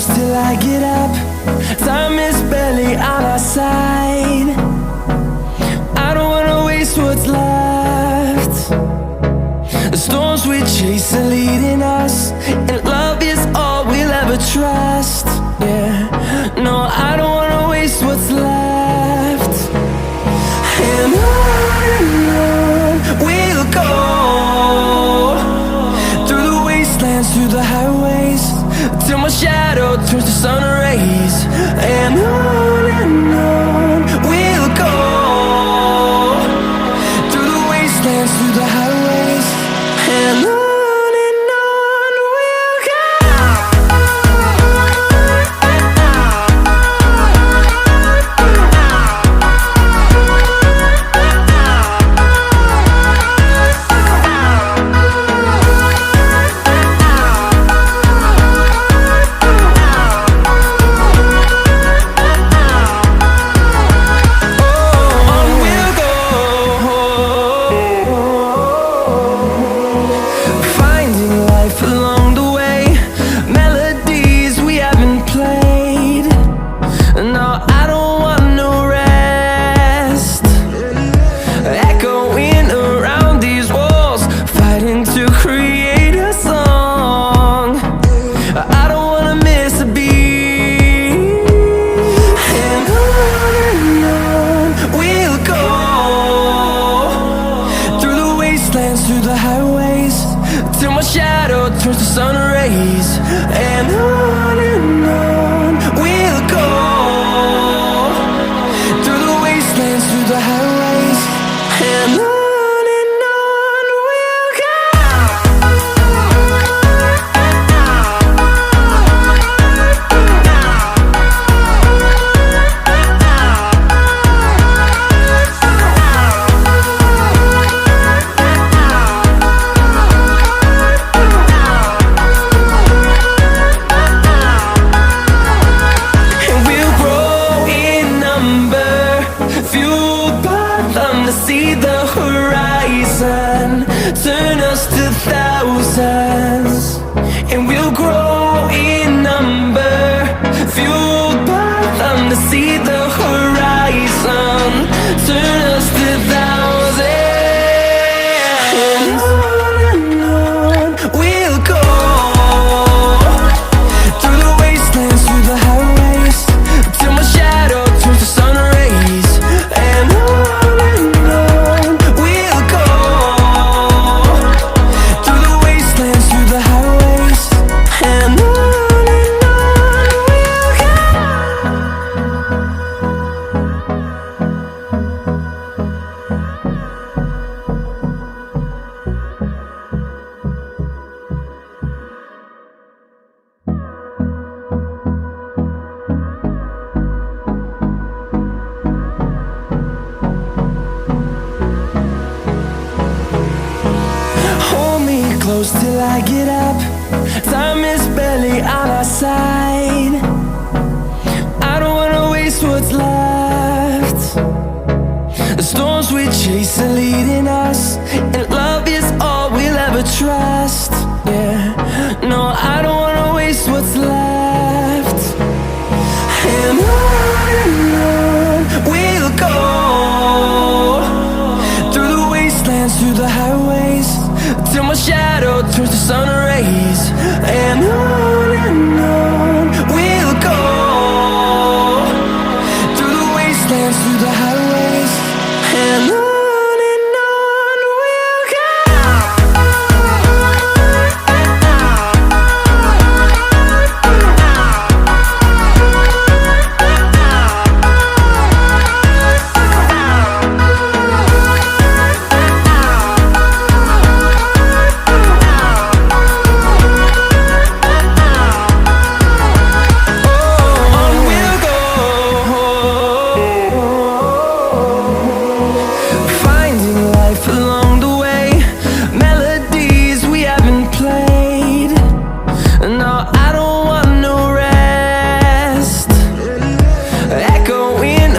close till I get up. Time is barely on our side. I don't wanna waste what's left. The storms we chase are leading us, and love is all we'll ever trust. Yeah, no, I don't wanna waste what's left. And on we'll go, through the wastelands, through the highways, till my shadow turns to sun rays. And on we'll go, through the wastelands, through the highways, and on. Through the highways, till my shadow turns to sun rays. And on we'll go, through the wastelands, through the highways, and on. See the horizon turn us to thousands, and we'll grow in number, fueled by them to see the horizon turn us to thousands. And on we'll go, through the wastelands, through the highways, till my shadow turns to sun rays. And on close till I get up. Time is barely on our side. I don't wanna waste what's left. The storms we chase are leading us, and